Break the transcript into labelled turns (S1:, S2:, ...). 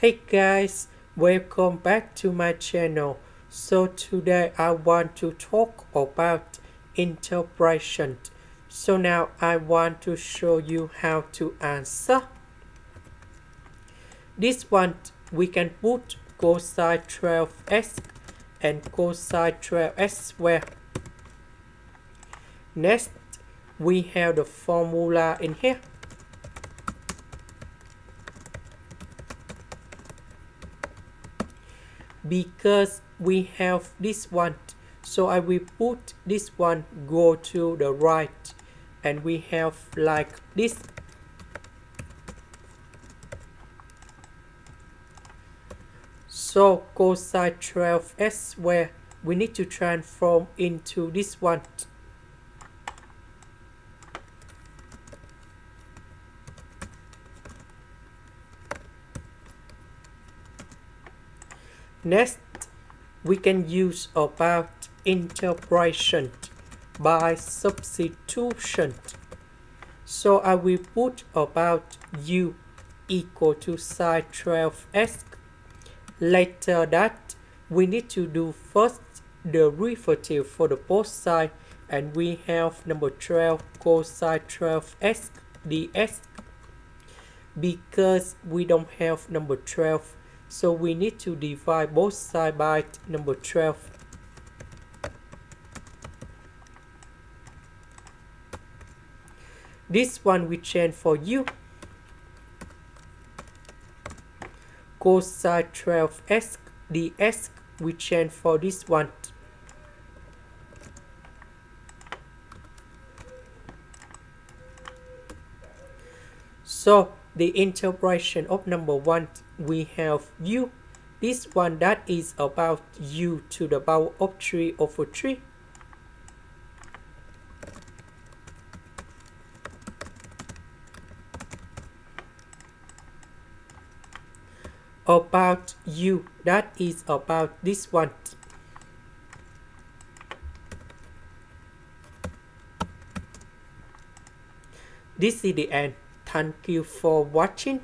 S1: Hey guys, welcome back to my channel. So today I want to talk about interpretation. So now I want to show you how to answer. This one we can put cosine 12x and cosine 12x square. Next we have the formula in here. Because we have this one, so I will put this one go to the right, and we have like this. So cosine 12x square we need to transform into this one. Next, we can use about interpretation by substitution. So I will put about u equal to sine 12x. Later that, we need to do first the derivative for the both sides, and we have number 12 cosine 12x dx. Because we don't have number 12, so we need to divide both sides by number 12. This one we change for u. Cosine 12x dx we change for this one. So the interpretation of number 1, we have u. This one that is about u to the power of 3 over 3. About u, that is about this one. This is the end. Thank you for watching.